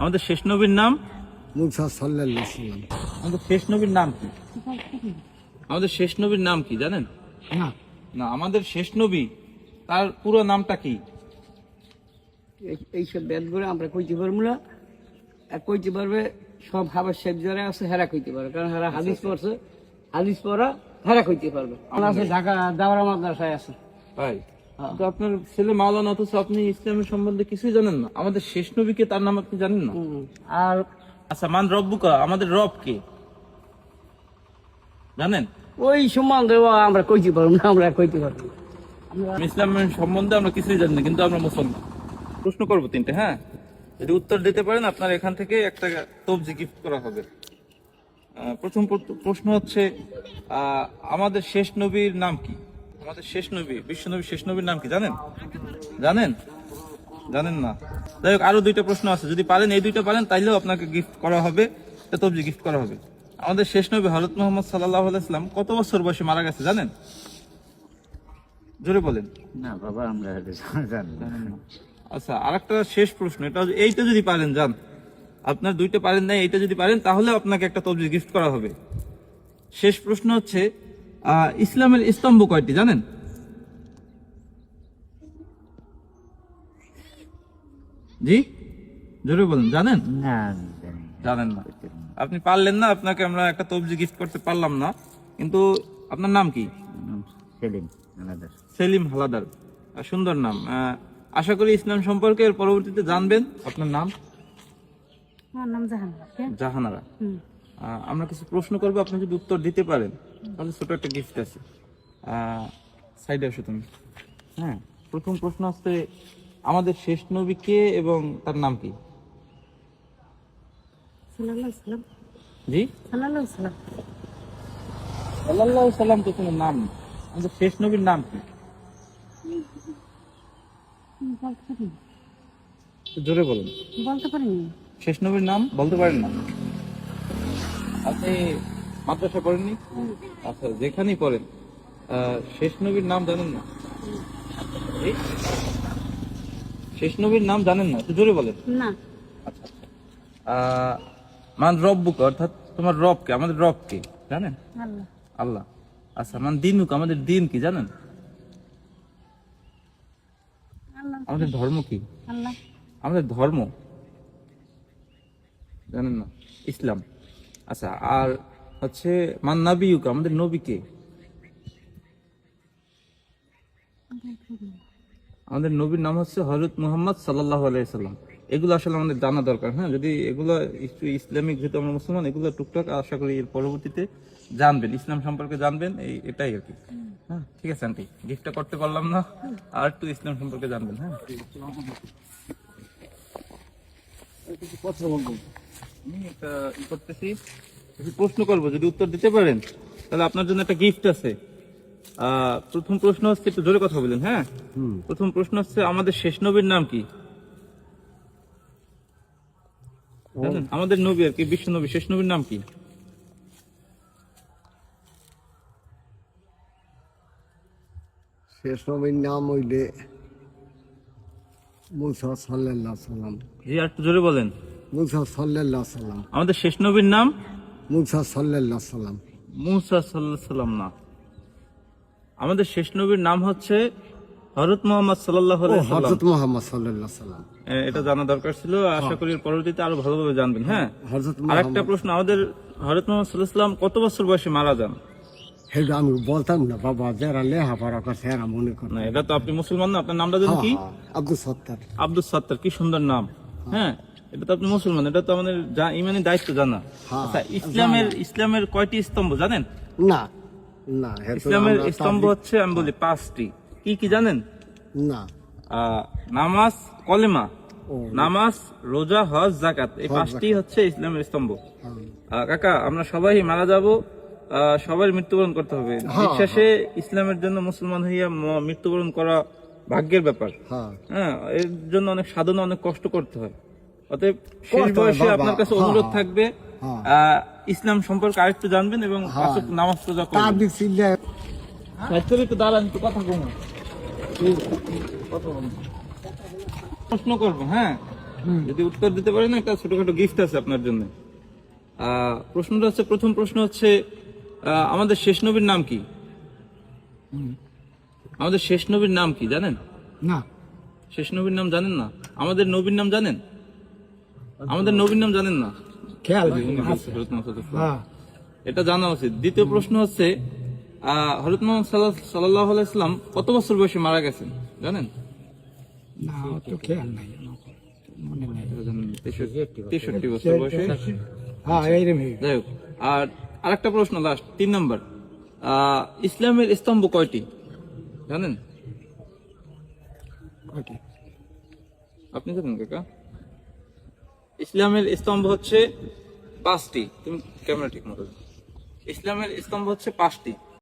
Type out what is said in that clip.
আমাদের শেষ নবীর নাম? মুসা সাল্লাল্লাহু আলাইহি সাল্লাম। আমাদের শেষ নবীর নাম কি? আমাদের শেষ নবীর নাম কি জানেন? না না, আমাদের শেষ নবী তার পুরো নামটা কি? এইসব বেদ করে আমরা কইতে পারবো না। আর কইতে পারবে সব হাবার শেখ যারা আছে হেরা কইতে পারবে, কারণ হেরা হাদিস পড়ছে, হাদিস পড়া হেরা কইতে পারবে। আমরা আছে ঢাকা দাওরা মাদ্রাসায় আছে। ভাই, তো আপনার ছেলে মাওলানা, অথচ আপনি ইসলামের সম্বন্ধে কিছুই জানেন না। আমাদের শেষ নবীকে, তার নাম আপনি জানেন না। আর আচ্ছা, মান রব্বুকা, আমাদের রব কে জানেন? ওই সম্বন্ধে আমরা কইতে পারবো না, আমরা কইতে পারবো না। ইসলামের সম্বন্ধে আমরা কিছুই জানি না, কিন্তু আমরা মুসলমান। প্রশ্ন করবো তিনটে, হ্যাঁ? যদি উত্তর দিতে পারেন আপনার এখান থেকে একটা তবজি গিফট করা হবে। প্রথম প্রশ্ন হচ্ছে, আমাদের শেষ নবীর নাম কি? আমাদের শেষ নবী, বিশ্ব নবী শেষ নবীর নাম কি জানেন? জানেন? জানেন না? যাই হোক, আরো দুইটা প্রশ্ন আছে, যদি পারেন, এই দুইটা পারেন, তাইলেও আপনাকে গিফট করা হবে, তবজি গিফট করা হবে। আমাদের শেষ নবী হযরত মুহাম্মদ সাল্লাল্লাহু আলাইহি ওয়াসাল্লাম কত বছর বয়সে মারা গেছে জানেন? জোরে বলেন। না বাবা, আমরা জানি না। আচ্ছা, আরেকটা শেষ প্রশ্ন, এইটা যদি পারেন জান, আপনার দুইটা পারেন নাই, এইটা যদি পারেন তাহলে আপনাকে একটা তবজি গিফট করা হবে। শেষ প্রশ্ন হচ্ছে, ইসলামের স্তম্ভ কয়টি জানেন? জি, জোরে বলেন, জানেন? না জানেন না? আপনি পারলেন না, আপনাকে আমরা একটা তবজি গিফট করতে পারলাম না। কিন্তু আপনার নাম কি? সেলিম হালাদার। সেলিম হালাদার, সুন্দর নাম। আশা করি ইসলাম সম্পর্কে এর পরবর্তীতে জানবেন। আপনার নাম? আমার নাম জাহানারা। জাহানারা। আমরা কিছু প্রশ্ন করবো, আপনি যদি উত্তর দিতে পারেন তাহলে ছোট একটা গিফট আছে। সাইডে আসো তুমি। হ্যাঁ, প্রথম প্রশ্ন হচ্ছে, আমাদের শেষ নবী কে এবং তার নাম কি? সাল্লাল্লাহু সাল্লাম। জি, সাল্লাল্লাহু সাল্লাম। সাল্লাল্লাহু সাল্লাম তো কোনো নাম না। আমাদের শেষ নবীর নাম কি? বলতে পারিনি। একটু জোরে বলুন। বলতে পারিনি। শেষ নবীর নাম বলতে পারেন না? আপনি মাদ্রাসা পড়েননি? আচ্ছা, যেখানেই পড়েন, শেষ নবীর নাম জানেন না? এই? শেষ নবীর নাম জানেন না? একটু জোরে বলেন। না। আচ্ছা আচ্ছা। মান রব্বুক, অর্থাৎ তোমার রব কে? আমাদের রব কে জানেন? আল্লাহ। আল্লাহ। আচ্ছা, মান দিনুক, আমাদের দিন কি জানেন? আল্লাহ। আমাদের ধর্ম কি? আল্লাহ। আমাদের ধর্ম জানেন না? ইসলাম। আচ্ছা, আর হচ্ছে মান নাবিয়ুক, আমাদের নবী কে? আমাদের নবীর নাম হচ্ছে হযরত মুহাম্মদ সাল্লাল্লাহু আলাইহি সাল্লাম। এগুলো আসলে আমাদের জানা দরকার। হ্যাঁ, যদি এগুলো ইসলামিক, যেহেতু আমরা মুসলমান, এগুলো টুকটাক আশা করি এর পরবর্তীতে জানবেন, ইসলাম সম্পর্কে জানবেন, এটাই আর কি। হ্যাঁ, ঠিক আছে আন্টি, গিফটটা করতে পারলাম না, আর একটু ইসলাম সম্পর্কে জানবেন। হ্যাঁ, কথা বলবো। আমি একটা করতেছি, প্রশ্ন করবো, যদি উত্তর দিতে পারেন তাহলে আপনার জন্য একটা গিফট আছে। প্রথম প্রশ্ন হচ্ছে, একটু জোরে কথা বলেন। হ্যাঁ, প্রথম প্রশ্ন হচ্ছে, আমাদের শেষ নবীর নাম কি জানেন? আমাদের নবী আর কি, বিশ্ব নবী, শেষ নবীর নাম কি? শেষ নবীর নাম হইলে মুসা সাল্লাল্লাহু আলাইহি সাল্লাম। জি, আর একটু জোরে বলেন। মুসা সাল্লাল্লাহু আলাইহি সাল্লাম। আমাদের শেষ নবীর নাম মুসা সাল্লাল্লাহু আলাইহি সাল্লাম। মুসা সাল্লাল্লাহু সাল্লাম না, আমাদের শেষ নবীর নাম হচ্ছে হযরত মুহাম্মদ সাল্লাল্লাহু আলাইহি সাল্লাম। হযরত মুহাম্মদ সাল্লাল্লাহু আলাইহি সাল্লাম। এটা জানা দরকার ছিল, আশা করি এর পরবর্তীতে আরো ভালোভাবে জানবেন। হ্যাঁ, হযরত আরেকটা প্রশ্ন, আমাদের হযরত মুহাম্মদ সাল্লাল্লাহু আলাইহি সাল্লাম কত বছর বয়সে মারা যান? হেডা আমি বলতাম না বাবা, যারা লেখাপড়া করছে এরা মনে করে। না, এটা তো আপনি মুসলমান না, আপনার নামটা জানেন কি? আব্দুল সত্তার। আব্দুল সত্তার, কি সুন্দর নাম। হ্যাঁ, এটা তো আপনি মুসলমান, এটা তো আমাদের ইমানি দায়িত্ব জানা। আচ্ছা, ইসলামের কয়টি স্তম্ভ জানেন? না না, ইসলামের স্তম্ভ হচ্ছে, আমি বলি, 5টি। কি কি জানেন? না। নামাজ, কলেমা, ও। নামাজ, রোজা, হজ, যাকাত, এই 5টি হচ্ছে ইসলামের স্তম্ভ। কাকা, আমরা সবাই মারা যাব, সবাই মৃত্যুবরণ করতে হবে। বিশ্বাসে ইসলামের জন্য মুসলমান হইয়া মৃত্যুবরণ করা ভাগ্যের ব্যাপার। হ্যাঁ, এর জন্য অনেক সাধনা, অনেক কষ্ট করতে হয়। অতএব শেষ বয়সে আপনার কাছে অনুরোধ থাকবে, ইসলাম সম্পর্কে আরেকটু জানবেন এবং নামাজ রোজা করবেন। একটু দাঁড়ান, একটু কথা কম, প্রশ্ন করবো। হ্যাঁ, যদি উত্তর দিতে পারেন একটা ছোটখাটো গিফট আছে আপনার জন্য। প্রশ্নটা হচ্ছে, প্রথম প্রশ্ন হচ্ছে আমাদের শেষ নবীর নাম কি? আমাদের শেষ নবীর নাম কি জানেন? না শেষ নবীর নাম জানেন না? আমাদের নবীর নাম জানেন? আমাদের নবীর নাম জানেন না? খেয়াল হযরত মুহাম্মদ এটা জানা উচিত। দ্বিতীয় প্রশ্ন হচ্ছে হযরত মুহাম্মদ সাল্লাল্লাহু আলাইহি সাল্লাম কত বছর বয়সে মারা গেছেন জানেন? না তো খেয়াল নাই মনে নাই 63 বছর বয়সে। হ্যাঁ এইরকম যাই হোক, আর আরেকটা প্রশ্ন লাস্ট 3 নাম্বার, ইসলামের স্তম্ভ কয়টি জানেন? আপনি জানেন কাকা? ইসলামের স্তম্ভ হচ্ছে 5টি। তুমি ক্যামেরা ঠিক মতো, ইসলামের স্তম্ভ হচ্ছে 5টি।